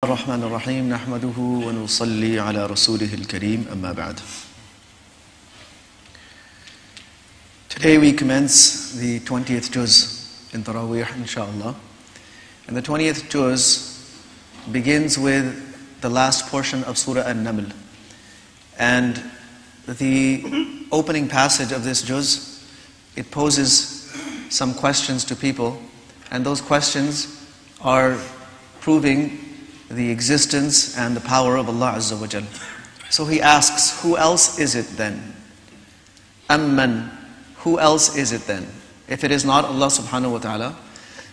الرحمن الرحيم نحمده ونصلي على رسوله الكريم أما بعد. Today we commence the 20th juz in Taraweeh, inshaAllah. And the 20th juz begins with the last portion of Surah An-Naml. And the opening passage of this juz, it poses some questions to people. And those questions are proving the existence and the power of Allah Azza wa Jal. So he asks, who else is it then? Amman, who else is it then? If it is not Allah subhanahu wa ta'ala,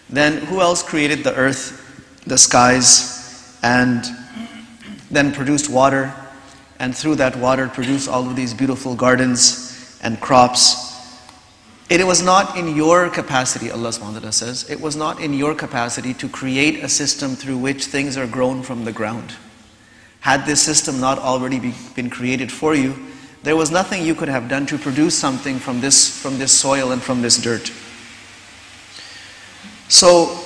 then who else created the earth, the skies, and then produced water, and through that water produced all of these beautiful gardens and crops? It was not in your capacity, Allah subhanahu wa ta'ala says, it was not in your capacity to create a system through which things are grown from the ground. Had this system not already been created for you, there was nothing you could have done to produce something from this soil and from this dirt. So,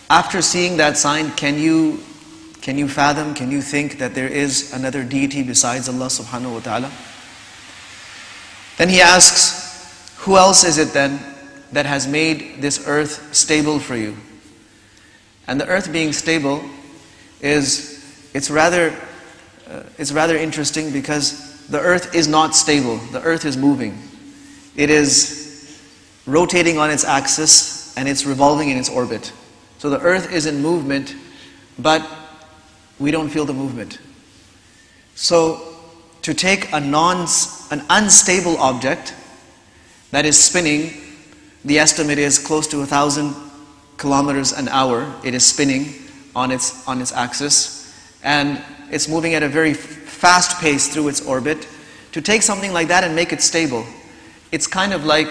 after seeing that sign, can you fathom, can you think that there is another deity besides Allah subhanahu wa ta'ala? Then he asks, who else is it then that has made this earth stable for you? And the earth being stable it's rather interesting, because the earth is not stable. The earth is moving. It is rotating on its axis and it's revolving in its orbit. So the earth is in movement, but we don't feel the movement. So to take an unstable object that is spinning, the estimate is close to 1,000 kilometers an hour. It is spinning on its axis, and it's moving at a very fast pace through its orbit. To take something like that and make it stable, it's kind of like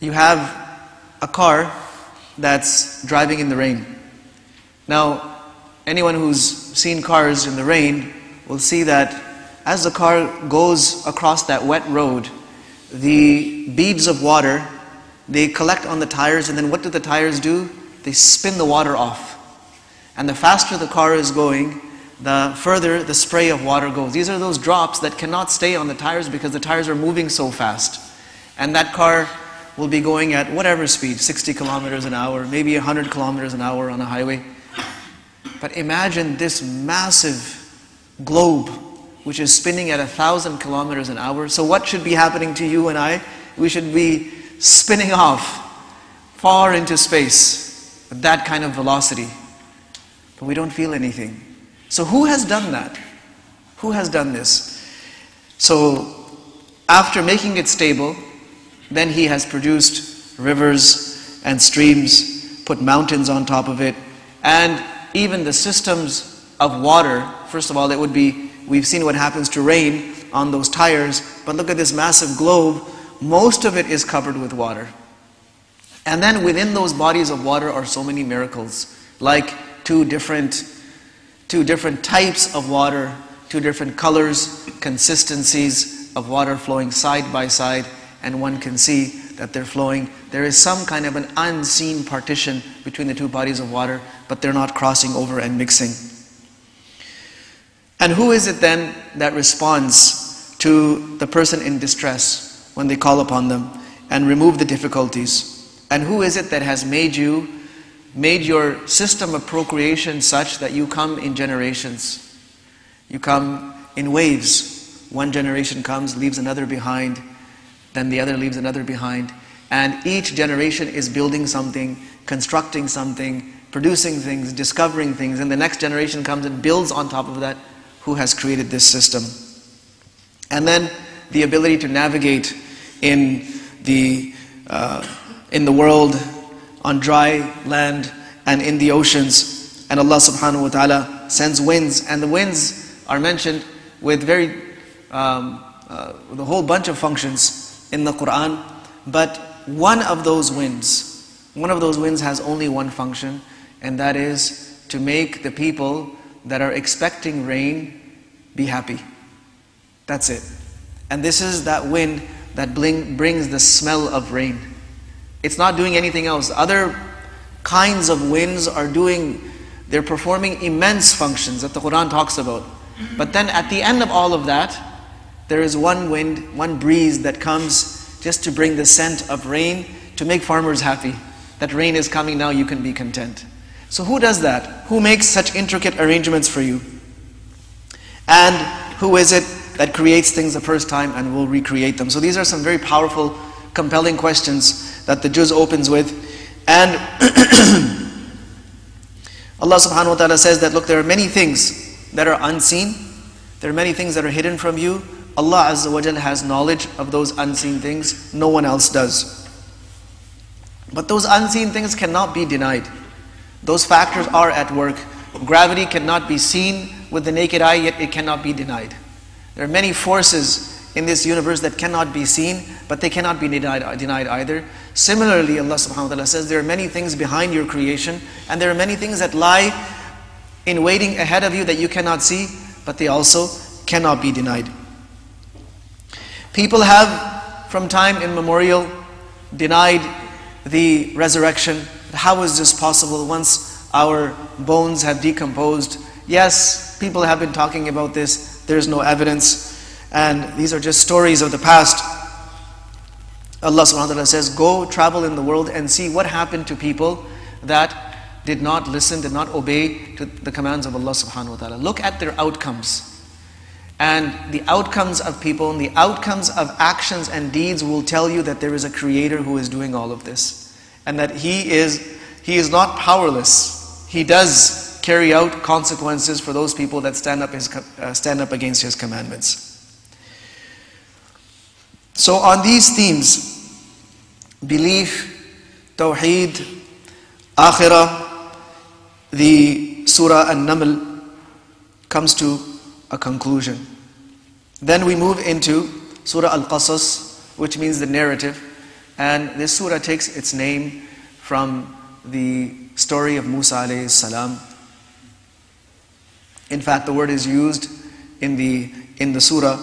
you have a car that's driving in the rain. Now, anyone who's seen cars in the rain will see that as the car goes across that wet road, the beads of water, they collect on the tires, and then what do the tires do? They spin the water off. And the faster the car is going, the further the spray of water goes. These are those drops that cannot stay on the tires because the tires are moving so fast. And that car will be going at whatever speed, 60 kilometers an hour, maybe 100 kilometers an hour on a highway. But imagine this massive globe which is spinning at 1,000 kilometers an hour. So what should be happening to you and I? We should be spinning off far into space with that kind of velocity. But we don't feel anything. So who has done that? Who has done this? So after making it stable, then he has produced rivers and streams, put mountains on top of it, and even the systems of water. First of all, it would be, we've seen what happens to rain on those tires, but look at this massive globe. Most of it is covered with water. And then within those bodies of water are so many miracles, like two different types of water, two different colors, consistencies of water flowing side by side, and one can see that they're flowing. There is some kind of an unseen partition between the two bodies of water, but they're not crossing over and mixing. And who is it then that responds to the person in distress when they call upon them and remove the difficulties? And who is it that has made your system of procreation such that you come in generations? You come in waves. One generation comes, leaves another behind, then the other leaves another behind. And each generation is building something, constructing something, producing things, discovering things, and the next generation comes and builds on top of that. Who has created this system? And then the ability to navigate in the world, on dry land and in the oceans. And Allah subhanahu wa ta'ala sends winds, and the winds are mentioned with with a whole bunch of functions in the Quran. But one of those winds has only one function, and that is to make the people that are expecting rain be happy. That's it. And this is that wind that brings the smell of rain. It's not doing anything else. Other kinds of winds are doing They're performing immense functions that the Quran talks about. But then at the end of all of that, there is one wind, one breeze that comes just to bring the scent of rain to make farmers happy. That rain is coming now, you can be content. So who does that? Who makes such intricate arrangements for you? And who is it that creates things the first time and will recreate them? So these are some very powerful, compelling questions that the juz opens with. And Allah subhanahu wa ta'ala says that, look, there are many things that are unseen. There are many things that are hidden from you. Allah Azza wa Jal has knowledge of those unseen things. No one else does. But those unseen things cannot be denied. Those factors are at work. Gravity cannot be seen with the naked eye, yet it cannot be denied. There are many forces in this universe that cannot be seen, but they cannot be denied either. Similarly, Allah subhanahu wa ta'ala says there are many things behind your creation, and there are many things that lie in waiting ahead of you that you cannot see, but they also cannot be denied. People have, from time immemorial, denied the resurrection. How is this possible once our bones have decomposed? Yes, people have been talking about this. There's no evidence. And these are just stories of the past. Allah subhanahu wa ta'ala says, go travel in the world and see what happened to people that did not listen, did not obey to the commands of Allah subhanahu wa ta'ala. Look at their outcomes. And the outcomes of people and the outcomes of actions and deeds will tell you that there is a creator who is doing all of this. And that He is not powerless. He does carry out consequences for those people that stand up against His commandments. So on these themes, belief, tawheed, akhirah, the Surah An-Naml comes to a conclusion. Then we move into Surah Al-Qasas, which means the narrative. And this surah takes its name from the story of Musa alayhi salam. In fact, the word is used in the surah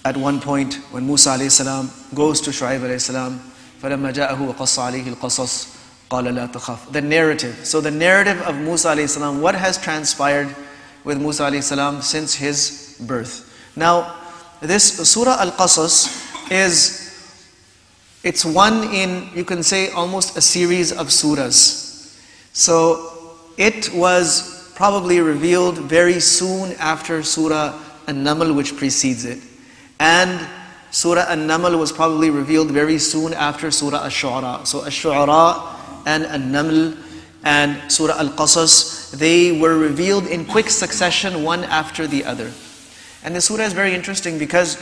at one point when Musa alayhi salam goes to Shu'aib alayhi salam. فَلَمَّا جَاءَهُ وَقَصَّ عَلَيْهِ الْقَصَصِ قَالَ لَا تَخَفْ. The narrative. So the narrative of Musa alayhi salam, what has transpired with Musa alayhi salam since his birth. Now, this Surah Al-Qasas it's one in, you can say, almost a series of surahs. So it was probably revealed very soon after Surah An-Naml, which precedes it. And Surah An-Naml was probably revealed very soon after Surah Ash-Shu'ara. So Ash-Shu'ara and An-Naml and Surah Al-Qasas, they were revealed in quick succession, one after the other. And this surah is very interesting because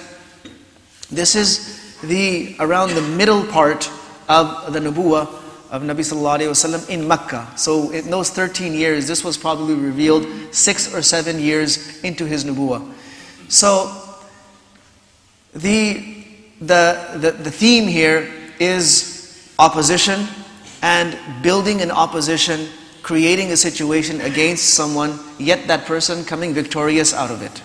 this is around the middle part of the Nubuwah of Nabi Sallallahu Alaihi Wasallam in Makkah. So in those 13 years, this was probably revealed 6 or 7 years into his Nubuwah. So the theme here is opposition and building an opposition, creating a situation against someone, yet that person coming victorious out of it.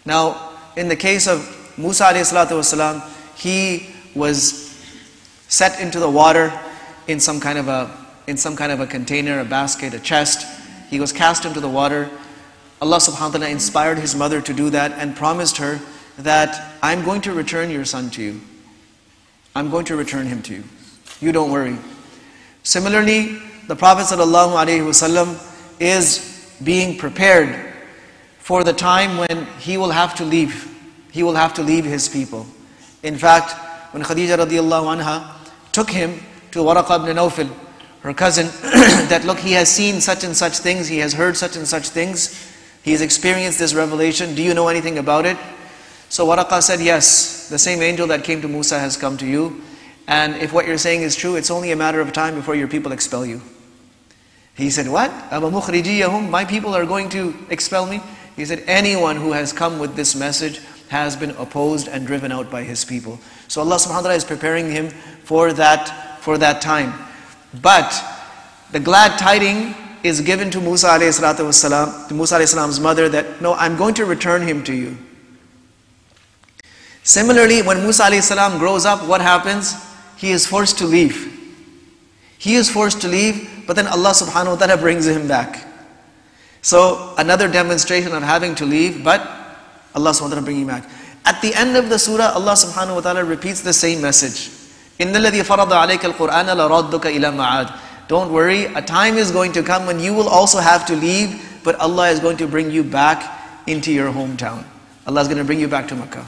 Now, in the case of Musa alayhi salatu wasalam, he was set into the water in some kind of a container, a basket, a chest. He was cast into the water. Allah subhanahu wa ta'ala inspired his mother to do that and promised her that I'm going to return your son to you. I'm going to return him to you. You don't worry. Similarly, the Prophet sallallahu alaihi wasallam is being prepared for the time when he will have to leave. He will have to leave his people. In fact, when Khadija radiallahu anha took him to Waraqah ibn Nawfal, her cousin, that look, he has seen such and such things, he has heard such and such things, he has experienced this revelation, do you know anything about it? So Waraqah said, yes, the same angel that came to Musa has come to you, and if what you're saying is true, it's only a matter of time before your people expel you. He said, what? Aba mukhrijiyahum, my people are going to expel me? He said, anyone who has come with this message has been opposed and driven out by his people. So Allah subhanahu wa ta'ala is preparing him for that time. But the glad tiding is given to Musa alayhi salatu wasalam, to Musa alayhi salam's mother, that no, I'm going to return him to you. Similarly, when Musa alayhi salam grows up, what happens? He is forced to leave. He is forced to leave, but then Allah subhanahu wa ta'ala brings him back. So another demonstration of having to leave, but Allah subhanahu wa ta'ala bringing him back. At the end of the surah, Allah subhanahu wa ta'ala repeats the same message. إِنَّ الَّذِي فَرَضَ عَلَيْكَ الْقُرْآنَ لَرَادُّكَ إِلَى مَعَادٍ. Don't worry, a time is going to come when you will also have to leave, but Allah is going to bring you back into your hometown. Allah is going to bring you back to Makkah,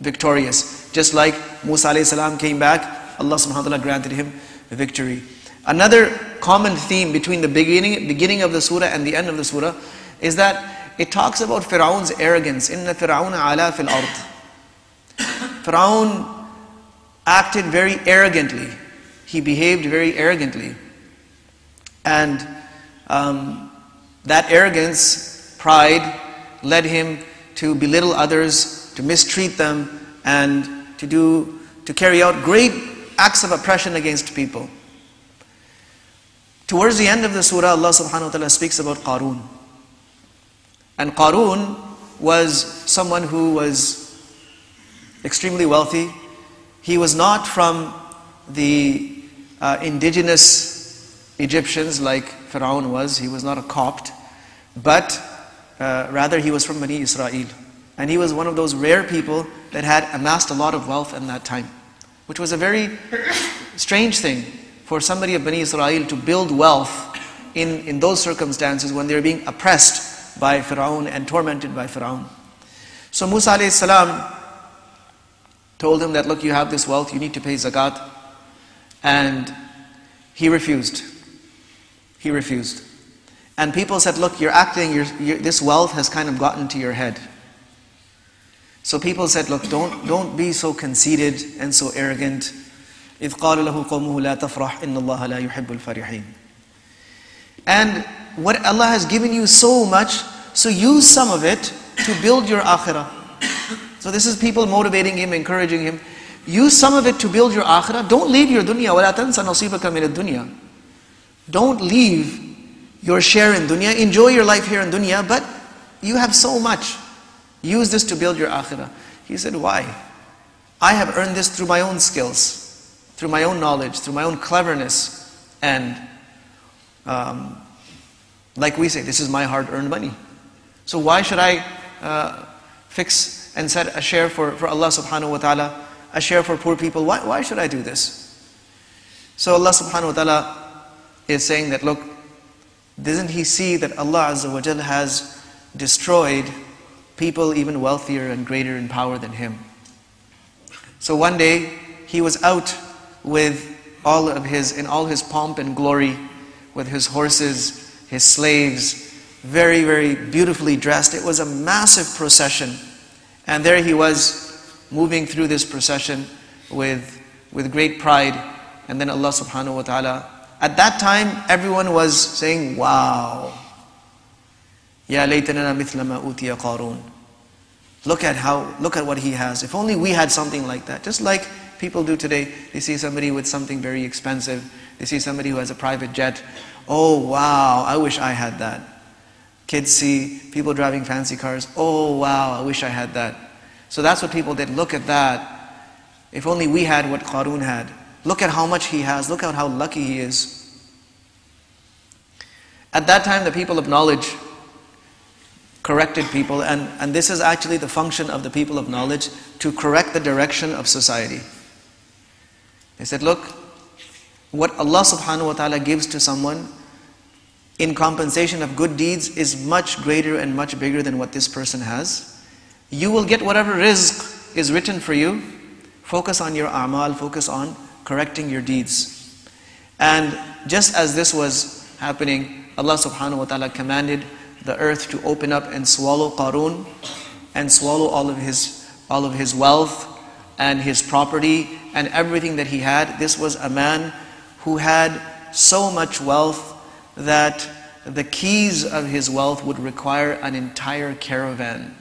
victorious. Just like Musa alayhi salam came back, Allah subhanahu wa ta'ala granted him victory. Another common theme between the beginning of the surah and the end of the surah is that it talks about Fir'aun's arrogance. إِنَّ فِرْعَوْنَ عَلَى فِي الْأَرْضِ. Fir'aun acted very arrogantly. He behaved very arrogantly. And that arrogance, pride, led him to belittle others, to mistreat them, and to carry out great acts of oppression against people. Towards the end of the surah, Allah subhanahu wa ta'ala speaks about Qarun. And Qarun was someone who was extremely wealthy. He was not from the indigenous Egyptians like Fir'aun was. He was not a Copt, but rather he was from Bani Israel. And he was one of those rare people that had amassed a lot of wealth in that time, which was a very strange thing for somebody of Bani Israel to build wealth in those circumstances when they were being oppressed by Fir'aun and tormented by Fir'aun. So Musa alayhi salam told him that, look, you have this wealth, you need to pay zakat. And he refused. He refused. And people said, look, you're acting, this wealth has kind of gotten to your head. So people said, look, don't be so conceited and so arrogant. إِذْ قَالَ لَهُ قَوْمُهُ لَا تَفْرَحْ إِنَّ اللَّهَ لَا يُحِبُّ الْفَرِحِينَ. And what Allah has given you so much, so use some of it to build your akhirah. So this is people motivating him, encouraging him. Use some of it to build your akhirah. Don't leave your dunya. وَلَا تَنْسَ نَصِيبَكَ مِنَ الدُّنْيَا. Don't leave your share in dunya. Enjoy your life here in dunya, but you have so much. Use this to build your akhirah. He said, why? I have earned this through my own skills, through my own knowledge, through my own cleverness. And like we say, this is my hard-earned money. So why should I fix and set a share for Allah subhanahu wa ta'ala, a share for poor people? Why should I do this? So Allah subhanahu wa ta'ala is saying that, look, doesn't he see that Allah Azza wa Jal has destroyed people even wealthier and greater in power than him? So one day, he was out with in all his pomp and glory, with his horses, his slaves, very, very beautifully dressed. It was a massive procession. And there he was, moving through this procession with great pride. And then Allah subhanahu wa ta'ala, at that time, everyone was saying, wow. Ya laytanana mithla ma utiya Qarun. Look at what he has. If only we had something like that. Just like people do today. They see somebody with something very expensive. They see somebody who has a private jet. Oh wow, I wish I had that. Kids see people driving fancy cars. Oh wow, I wish I had that. So that's what people did. Look at that. If only we had what Qarun had. Look at how much he has. Look at how lucky he is. At that time, the people of knowledge corrected people, and this is actually the function of the people of knowledge, to correct the direction of society. They said, look, what Allah subhanahu wa ta'ala gives to someone in compensation of good deeds is much greater and much bigger than what this person has. You will get whatever rizq is written for you. Focus on your a'mal, focus on correcting your deeds. And just as this was happening, Allah subhanahu wa ta'ala commanded the earth to open up and swallow Qarun, and swallow all of his wealth and his property and everything that he had. This was a man who had so much wealth that the keys of his wealth would require an entire caravan.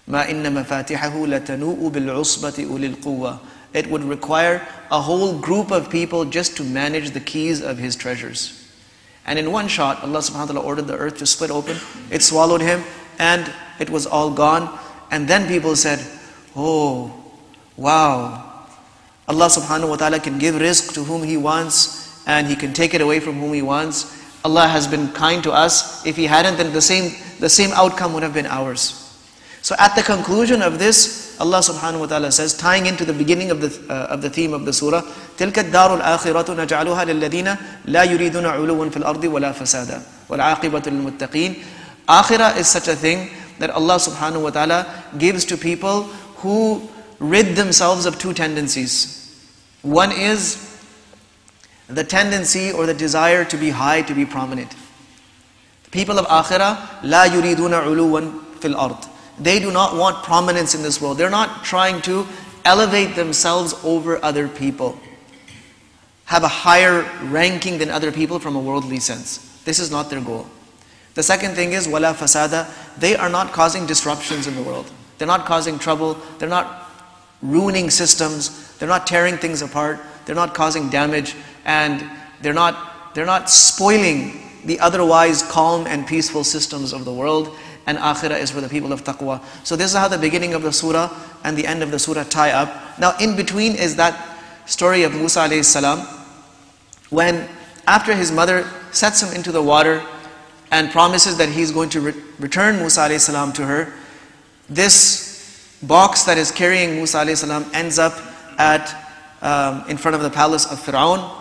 مَا إِنَّ مَفَاتِحَهُ لَتَنُوءُ بِالْعُصْبَةِ أُولِي الْقُوَّةِ. It would require a whole group of people just to manage the keys of his treasures. And in one shot, Allah subhanahu wa ta'ala ordered the earth to split open. It swallowed him and it was all gone. And then people said, oh, wow. Allah subhanahu wa ta'ala can give rizq to whom He wants and He can take it away from whom He wants. Allah has been kind to us. If He hadn't, then the same outcome would have been ours. So at the conclusion of this, Allah subhanahu wa ta'ala says, tying into the beginning of the theme of the surah, تِلْكَ الدَّارُ الْآخِرَةُ نَجْعَلُهَا لِلَّذِينَ لَا يُرِيدُونَ عُلُوًا فِي الْأَرْضِ وَلَا فَسَادًا وَالْعَاقِبَةُ لِلْمُتَّقِينَ. Akhirah is such a thing that Allah subhanahu wa ta'ala gives to people who rid themselves of two tendencies. One is the tendency or the desire to be high, to be prominent. The people of Akhirah, لَا يُرِيدُونَ عُلُوًا فِي الْأَرْضِ. They do not want prominence in this world. They're not trying to elevate themselves over other people, have a higher ranking than other people from a worldly sense. This is not their goal. The second thing is, وَلَا فَسَادًا. They are not causing disruptions in the world. They're not causing trouble. They're not ruining systems. They're not tearing things apart. They're not causing damage. And they're not spoiling the otherwise calm and peaceful systems of the world. And Akhirah is for the people of taqwa. So this is how the beginning of the surah and the end of the surah tie up. Now in between is that story of Musa alayhi salam, when after his mother sets him into the water and promises that he's going to return Musa alayhi salam to her, this box that is carrying Musa alayhi salam ends up in front of the palace of Fir'aun.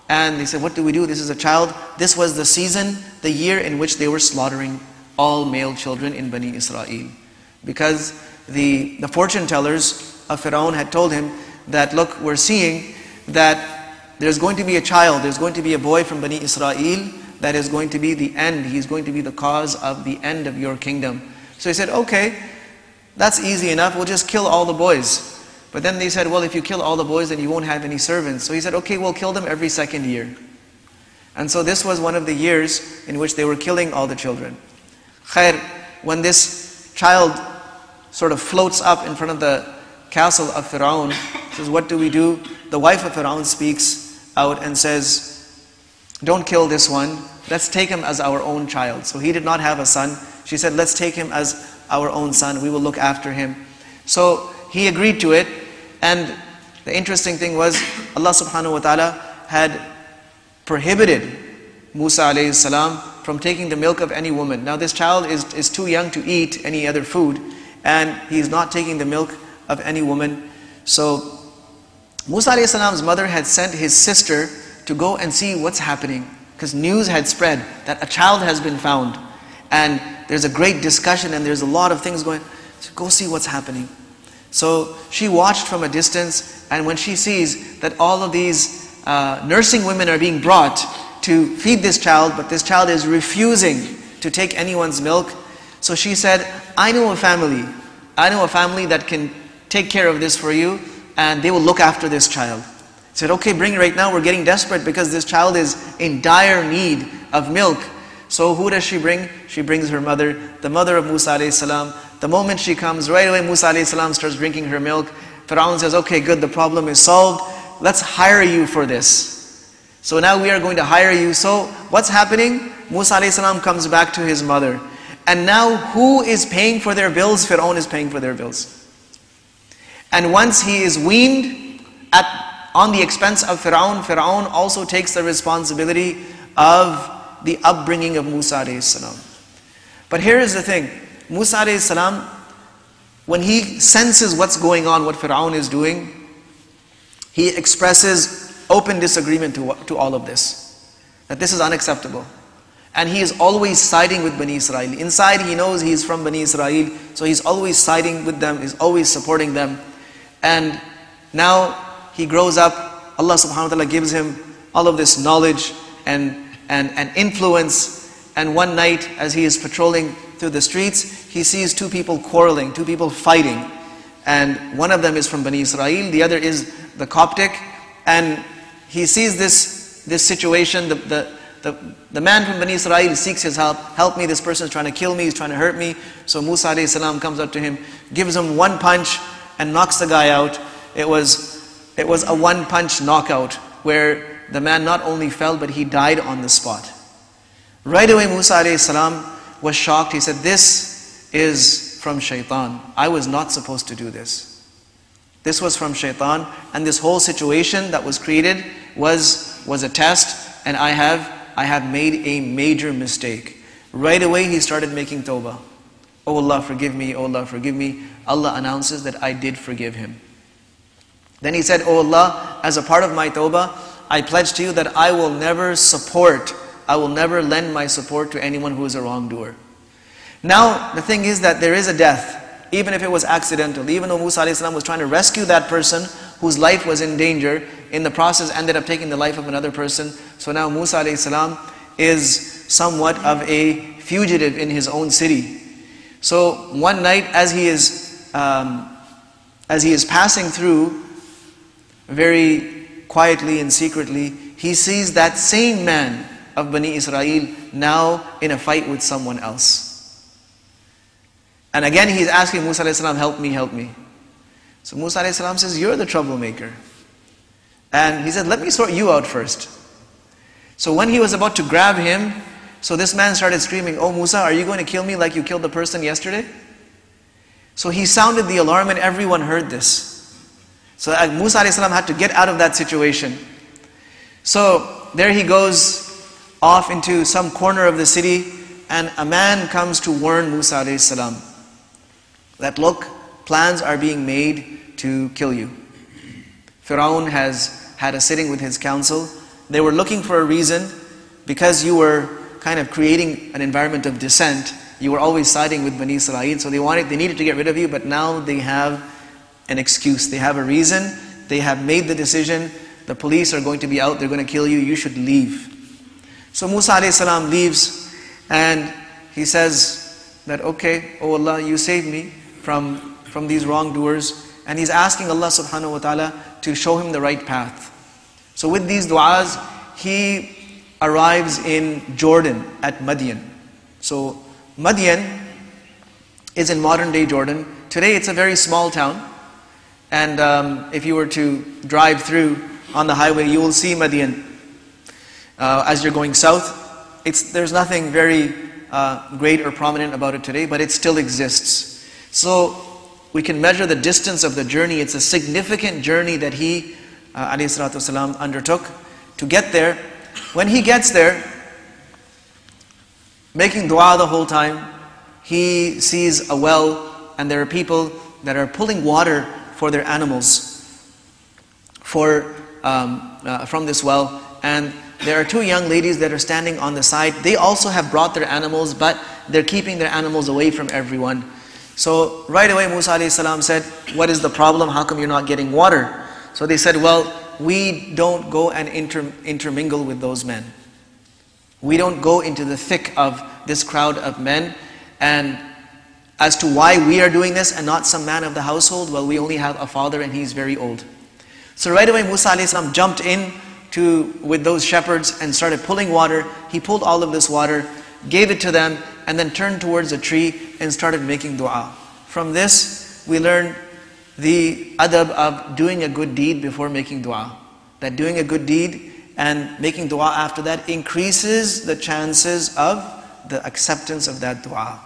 And they said, what do we do? This is a child. This was the season, the year in which they were slaughtering all male children in Bani Israel. Because the fortune tellers of Fir'aun had told him that, look, we're seeing that there's going to be a child, there's going to be a boy from Bani Israel that is going to be the end. He's going to be the cause of the end of your kingdom. So he said, okay, that's easy enough, we'll just kill all the boys. But then they said, well, if you kill all the boys, then you won't have any servants. So he said, okay, we'll kill them every second year. And so this was one of the years in which they were killing all the children. Khair, when this child sort of floats up in front of the castle of Fir'aun, says, what do we do? The wife of Fir'aun speaks out and says, don't kill this one, let's take him as our own child. So he did not have a son. She said, let's take him as our own son, we will look after him. So he agreed to it, and the interesting thing was, Allah subhanahu wa ta'ala had prohibited Musa alayhi salam from taking the milk of any woman. Now this child is too young to eat any other food, and he's not taking the milk of any woman. So Musa alayhi salam's mother had sent his sister to go and see what's happening, because news had spread that a child has been found, and there's a great discussion and there's a lot of things going, so go see what's happening. So she watched from a distance, and when she sees that all of these nursing women are being brought to feed this child, but this child is refusing to take anyone's milk. So she said, I know a family that can take care of this for you, and they will look after this child. He said, okay, bring it right now, we're getting desperate because this child is in dire need of milk. So who does she bring? She brings her mother, the mother of Musa alayhi salam. The moment she comes, right away Musa alayhi salam starts drinking her milk. Fir'aun says, okay, good, the problem is solved. Let's hire you for this. So now we are going to hire you. So what's happening? Musa alayhi salam comes back to his mother. And now who is paying for their bills? Fir'aun is paying for their bills. And once he is weaned on the expense of Fir'aun, Fir'aun also takes the responsibility of the upbringing of Musa alayhi salam. But here is the thing. Musa alayhi salam, when he senses what's going on, what Fir'aun is doing, he expresses open disagreement to all of this. That this is unacceptable. And he is always siding with Bani Israel. Inside he knows he is from Bani Israel, so he's always siding with them, he's always supporting them. And now he grows up, Allah subhanahu wa ta'ala gives him all of this knowledge and influence. And one night as he is patrolling through the streets, he sees two people quarreling, two people fighting. And one of them is from Bani Israel, the other is the Coptic. And he sees this situation, the man from Bani Israel seeks his help. Help me, this person is trying to kill me, he's trying to hurt me. So Musa alayhi salam comes up to him, gives him one punch and knocks the guy out. It was a one-punch knockout where the man not only fell, but he died on the spot. Right away Musa alayhi salam was shocked. He said, this is from shaitan. I was not supposed to do this. This was from shaitan, and this whole situation that was created was was a test, and I have made a major mistake. Right away he started making tawbah. Oh Allah, forgive me, oh Allah, forgive me. Allah announces that I did forgive him. Then he said, oh Allah, as a part of my tawbah, I pledge to you that I will never lend my support to anyone who is a wrongdoer. Now, the thing is that there is a death, even if it was accidental. Even though Musa a.s. was trying to rescue that person whose life was in danger, in the process ended up taking the life of another person. So now Musa a.s. is somewhat of a fugitive in his own city. So one night as he is passing through very quietly and secretly, he sees that same man of Bani Israel now in a fight with someone else. And again he's asking Musa a.s., help me, help me. So Musa a.s. says, you're the troublemaker. And he said, let me sort you out first. So when he was about to grab him, so this man started screaming, oh Musa, are you going to kill me like you killed the person yesterday? So he sounded the alarm and everyone heard this. So Musa a.s. had to get out of that situation. So there he goes off into some corner of the city, and a man comes to warn Musa a.s. that look, plans are being made to kill you. Fir'aun has had a sitting with his council. They were looking for a reason, because you were kind of creating an environment of dissent. You were always siding with Bani Israel, so they needed to get rid of you, but now they have an excuse. They have a reason. They have made the decision. The police are going to be out. They're going to kill you. You should leave. So Musa a.s. leaves, and he says that, okay, oh Allah, you saved me from these wrongdoers. And he's asking Allah subhanahu wa ta'ala to show him the right path. So with these du'as, he arrives in Jordan at Madian. So Madian is in modern day Jordan. Today it's a very small town. And if you were to drive through on the highway, you will see Madian. As you're going south, there's nothing very great or prominent about it today, but it still exists. So we can measure the distance of the journey. It's a significant journey that he ﷺ undertook to get there. When he gets there, making dua the whole time, he sees a well, and there are people that are pulling water for their animals from this well. And there are two young ladies that are standing on the side. They also have brought their animals, but they're keeping their animals away from everyone. So right away Musa a.s. said, what is the problem? How come you're not getting water? So they said, well, we don't go and intermingle with those men. We don't go into the thick of this crowd of men. And as to why we are doing this and not some man of the household, well, we only have a father and he's very old. So right away Musa a.s. jumped in with those shepherds and started pulling water. He pulled all of this water, gave it to them, and then turned towards a tree and started making dua. From this, we learn the adab of doing a good deed before making dua. That doing a good deed and making dua after that increases the chances of the acceptance of that dua.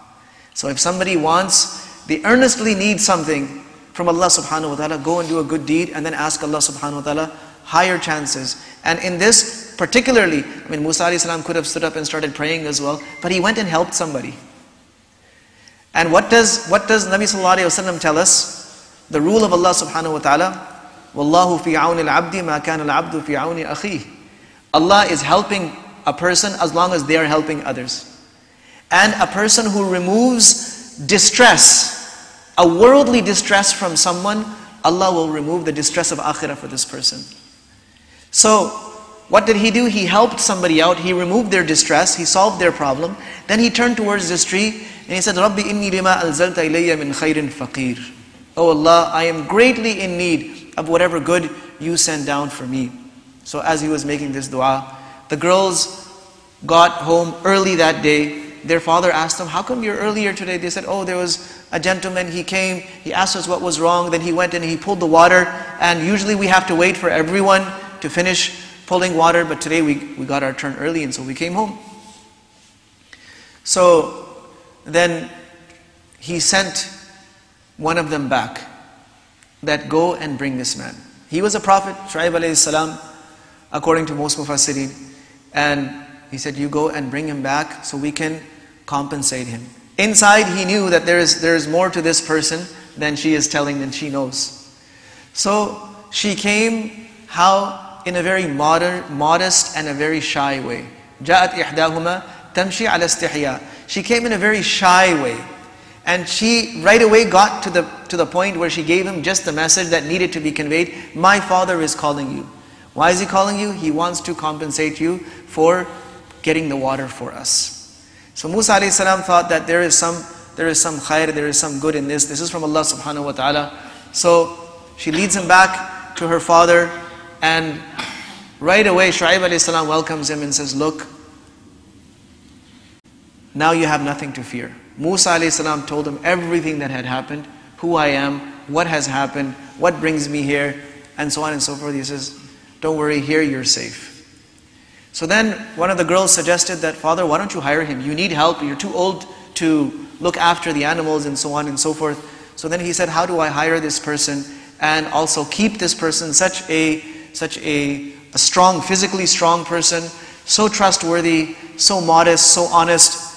So if somebody they earnestly need something from Allah subhanahu wa ta'ala, go and do a good deed and then ask Allah subhanahu wa ta'ala, higher chances. And in this particularly, Musa a.s. could have stood up and started praying as well, but he went and helped somebody. And what does Nabi sallallahu alayhi wa sallam tell us? The rule of Allah subhanahu wa ta'ala, Wallahu fi awni al-abdi ma kana al-abdu fi awni akhihi. Allah is helping a person as long as they are helping others. And a person who removes distress, a worldly distress from someone, Allah will remove the distress of akhirah for this person. So, what did he do? He helped somebody out, he removed their distress, he solved their problem. Then he turned towards this tree and he said, Rabbi inni lima alzalta ilayya min khairin faqir. Oh Allah, I am greatly in need of whatever good you send down for me. So as he was making this dua, the girls got home early that day. Their father asked them, how come you're earlier today? They said, oh, there was a gentleman, he came, he asked us what was wrong, then he went and he pulled the water, and usually we have to wait for everyone to finish pulling water, but today we got our turn early and so we came home. So then he sent one of them back, that go and bring this man. He was a prophet, Shu'aib alayhi salam, according to most Mufassirin. And he said, you go and bring him back so we can compensate him. Inside he knew that there is more to this person than she is telling, than she knows. So she came, how? In a very modest and a very shy way. جاءت إحداهما تمشي على استحياء. She came in a very shy way. And she right away got to the point where she gave him just the message that needed to be conveyed. My father is calling you. Why is he calling you? He wants to compensate you for getting the water for us. So Musa alayhi salam thought that there is some khair, there is some good in this. This is from Allah subhanahu wa ta'ala. So she leads him back to her father, and right away Shu'aib alayhi salam welcomes him and says, look, now you have nothing to fear. Musa alayhi salam told him everything that had happened, who I am, what has happened, what brings me here, and so on and so forth. He says, don't worry, here you're safe. So then one of the girls suggested that, Father, why don't you hire him? You need help, you're too old to look after the animals and so on and so forth. So then he said, how do I hire this person and also keep this person, such a strong, physically strong person, so trustworthy, so modest, so honest.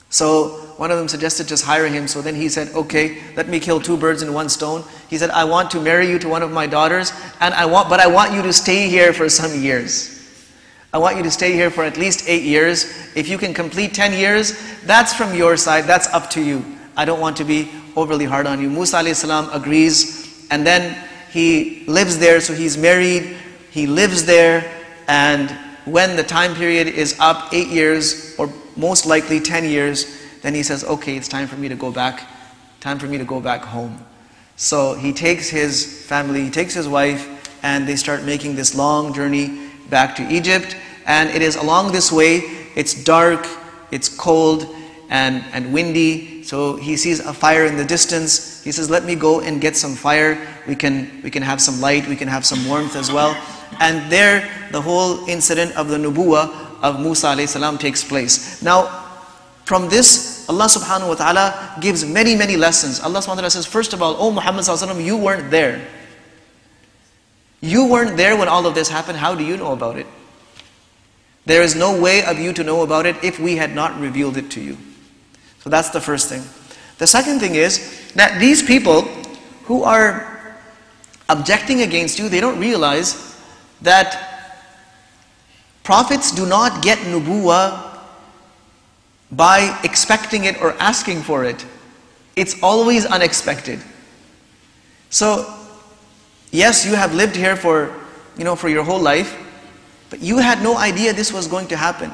So one of them suggested just hire him. So then he said, okay, let me kill two birds in one stone. He said, I want to marry you to one of my daughters, but I want you to stay here for some years. I want you to stay here for at least 8 years. If you can complete 10 years, that's from your side, that's up to you. I don't want to be overly hard on you. Musa alayhi salam agrees, and then he lives there. So he's married, he lives there, and when the time period is up, 8 years, or most likely 10 years, then he says, okay, it's time for me to go back, home. So he takes his family, he takes his wife, and they start making this long journey back to Egypt. And it is along this way, it's dark, it's cold, and windy. So he sees a fire in the distance. He says, let me go and get some fire. We can have some light, we can have some warmth as well. And there, the whole incident of the nubuwah of Musa alayhi salam takes place. Now, from this, Allah subhanahu wa ta'ala gives many, many lessons. Allah subhanahu wa ta'ala says, first of all, O Muhammad sallallahu alayhi wa sallam, you weren't there. You weren't there when all of this happened. How do you know about it? There is no way of you to know about it if we had not revealed it to you. So that's the first thing. The second thing is that these people who are objecting against you, they don't realize that prophets do not get nubuwah by expecting it or asking for it. It's always unexpected. So, yes, you have lived here for your whole life, but you had no idea this was going to happen.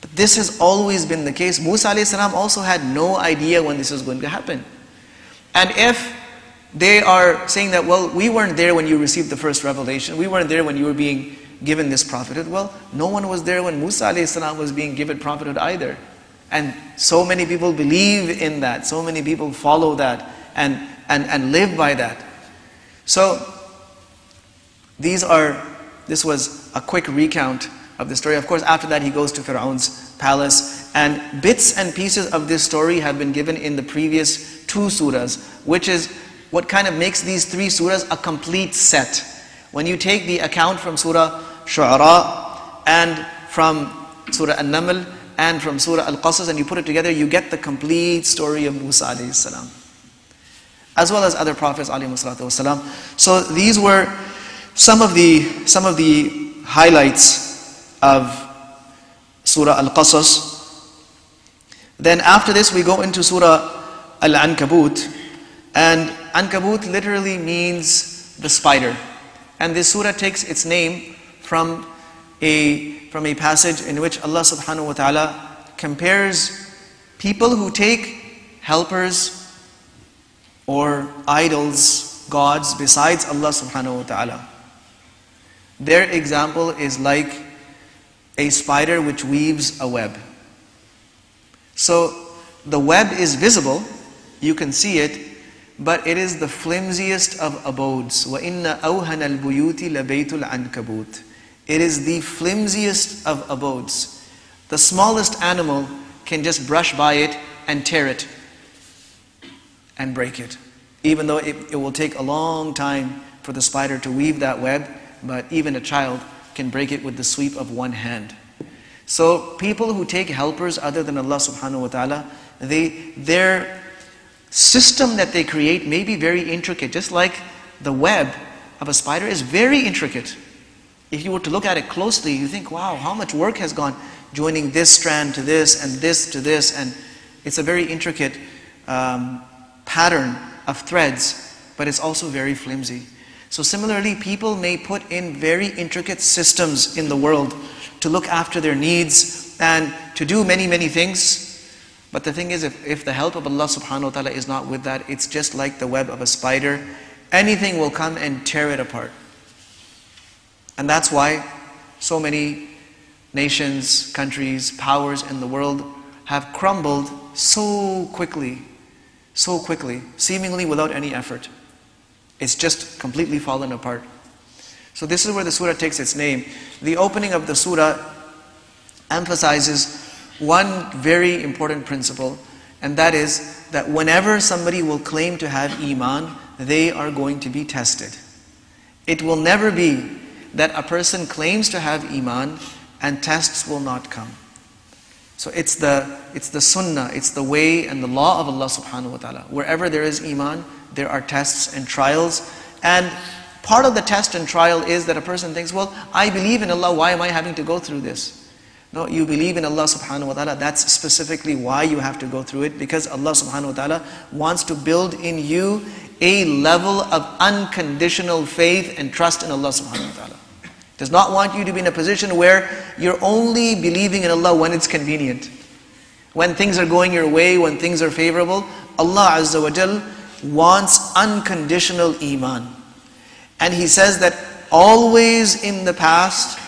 But this has always been the case. Musa alayhi salam also had no idea when this was going to happen. And if they are saying that, well, we weren't there when you received the first revelation, we weren't there when you were being given this prophethood, well, no one was there when Musa alayhi salam was being given prophethood either. And so many people believe in that, so many people follow that and live by that. So this was a quick recount of the story. Of course, after that he goes to Fir'aun's palace, and bits and pieces of this story have been given in the previous 2 surahs, which is what kind of makes these 3 surahs a complete set. When you take the account from Surah Shu'ara and from Surah An-Naml and from Surah Al-Qasas, and you put it together, you get the complete story of Musa alayhi salam, as well as other prophets alayhi salatu wasalam. So these were some of the highlights of Surah Al-Qasas. Then after this we go into Surah Al-Ankabut, and Ankabut literally means the spider. And this surah takes its name from a passage in which Allah subhanahu wa ta'ala compares people who take helpers or idols, gods besides Allah subhanahu wa ta'ala. Their example is like a spider which weaves a web. So the web is visible, you can see it, but it is the flimsiest of abodes. وَإِنَّ أَوْهَنَ الْبُيُوتِ لَبَيْتُ الْعَنْكَبُوتِ. It is the flimsiest of abodes. The smallest animal can just brush by it and tear it and break it. Even though it will take a long time for the spider to weave that web, but even a child can break it with the sweep of one hand. So people who take helpers other than Allah subhanahu wa ta'ala, their system that they create may be very intricate, just like the web of a spider is very intricate. If you were to look at it closely, you think, wow, how much work has gone joining this strand to this and this to this, and it's a very intricate pattern of threads, but it's also very flimsy. So similarly, people may put in very intricate systems in the world to look after their needs and to do many, many things. But the thing is, if the help of Allah subhanahu wa ta'ala is not with that, it's just like the web of a spider. Anything will come and tear it apart. And that's why so many nations, countries, powers in the world have crumbled so quickly, seemingly without any effort. It's just completely fallen apart. So this is where the surah takes its name. The opening of the surah emphasizes one very important principle, and that is that whenever somebody will claim to have iman, they are going to be tested. It will never be that a person claims to have iman and tests will not come. So it's the sunnah, it's the way and the law of Allah subhanahu wa ta'ala. Wherever there is iman, there are tests and trials. And part of the test and trial is that a person thinks, well, I believe in Allah, why am I having to go through this? No, you believe in Allah subhanahu wa ta'ala, that's specifically why you have to go through it, because Allah subhanahu wa ta'ala wants to build in you a level of unconditional faith and trust in Allah subhanahu wa ta'ala. Does not want you to be in a position where you're only believing in Allah when it's convenient. When things are going your way, when things are favorable, Allah Azza wa Jal wants unconditional iman. And He says that always in the past,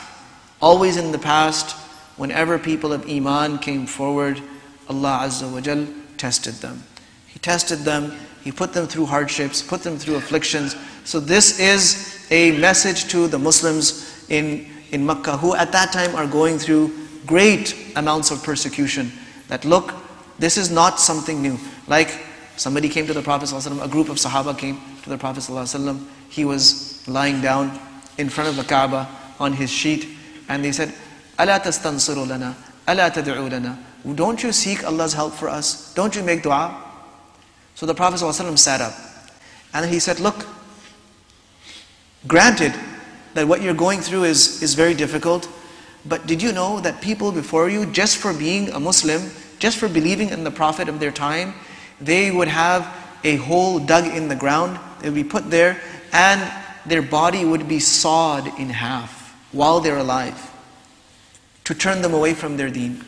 whenever people of iman came forward, Allah Azza wa Jal tested them. He tested them, He put them through hardships, put them through afflictions. So this is a message to the Muslims in Makkah, who at that time are going through great amounts of persecution. That look, this is not something new. Like somebody came to the Prophet ﷺ, a group of Sahaba came to the Prophet ﷺ. He was lying down in front of the Kaaba on his sheet, and they said, "Ala tastansiru lana, ala tad'u lana." Don't you seek Allah's help for us? Don't you make dua? So the Prophet ﷺ sat up, and he said, look, granted that what you're going through is very difficult, but did you know that people before you, just for being a Muslim, just for believing in the Prophet of their time, they would have a hole dug in the ground, they would be put there, and their body would be sawed in half while they're alive to turn them away from their deen.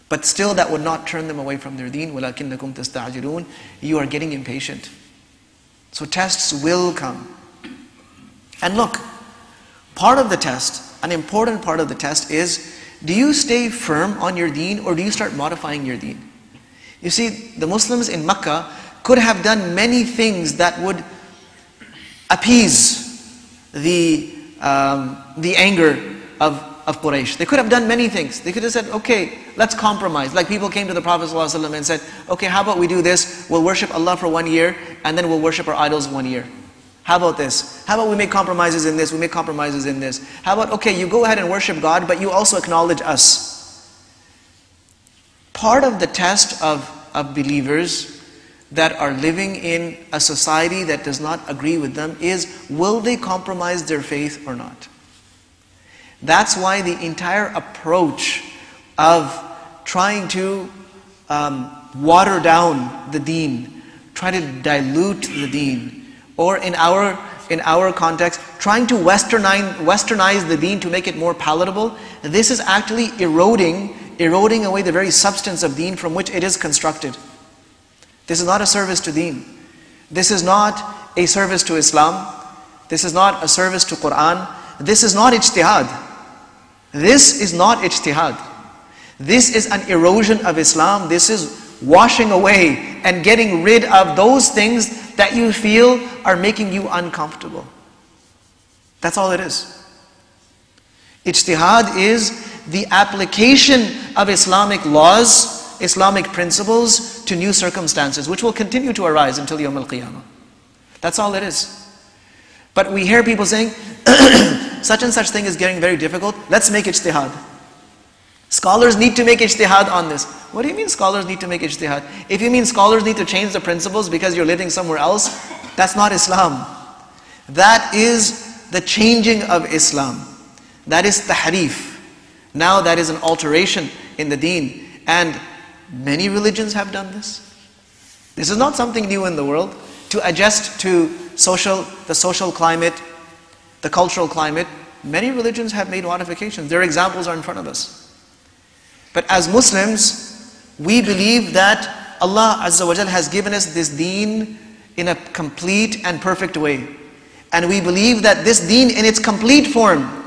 But still that would not turn them away from their deen. وَلَكِنَّكُمْ تَسْتَعْجِلُونَ. You are getting impatient. So tests will come. And look, part of the test, an important part of the test is, do you stay firm on your deen or do you start modifying your deen? You see, the Muslims in Makkah could have done many things that would appease the anger of Quraysh. They could have done many things. They could have said, okay, let's compromise. Like people came to the Prophet ﷺ and said, okay, how about we do this? We'll worship Allah for 1 year and then we'll worship our idols 1 year. How about this? How about we make compromises in this? We make compromises in this. How about, okay, you go ahead and worship God, but you also acknowledge us. Part of the test of believers that are living in a society that does not agree with them is, will they compromise their faith or not? That's why the entire approach of trying to water down the deen, try to dilute the deen, or in our context, trying to westernize the deen to make it more palatable, this is actually eroding away the very substance of deen from which it is constructed. This is not a service to deen. This is not a service to Islam. This is not a service to Quran. This is not ijtihad. This is not ijtihad. This is an erosion of Islam. This is washing away and getting rid of those things that you feel are making you uncomfortable. That's all it is. Ijtihad is the application of Islamic laws, Islamic principles to new circumstances, which will continue to arise until Yawm al-Qiyamah. That's all it is. But we hear people saying, such and such thing is getting very difficult, let's make ijtihad. Scholars need to make ijtihad on this. What do you mean scholars need to make ijtihad? If you mean scholars need to change the principles because you're living somewhere else, that's not Islam. That is the changing of Islam. That is tahrif. Now that is an alteration in the deen. And many religions have done this. This is not something new in the world. To adjust to the social climate, the cultural climate, many religions have made modifications. Their examples are in front of us. But as Muslims, we believe that Allah Azza wa Jal has given us this deen in a complete and perfect way. And we believe that this deen in its complete form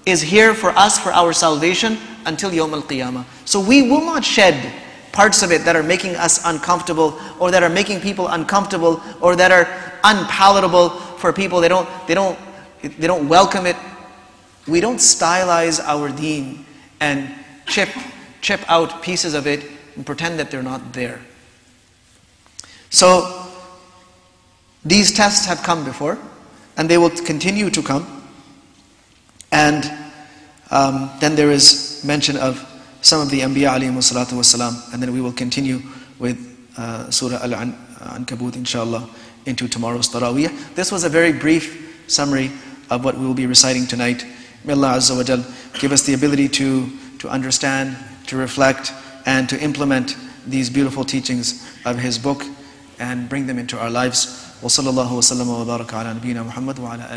is here for us, for our salvation, until Yawm al-Qiyamah. So we will not shed parts of it that are making us uncomfortable, or that are making people uncomfortable, or that are unpalatable for people. They don't welcome it. We don't stylize our deen and chip out pieces of it and pretend that they're not there. So these tests have come before, and they will continue to come. And then there is mention of some of the Anbiya alayhimu salatu wasalam, and then we will continue with Surah Al-Ankabut inshallah into tomorrow's Taraweeh. This was a very brief summary of what we will be reciting tonight. May Allah Azza wa Jal give us the ability to understand, to reflect, and to implement these beautiful teachings of His book and bring them into our lives. Wa sallallahu wa sallam wa baraka ala nabiyyina Muhammad wa ala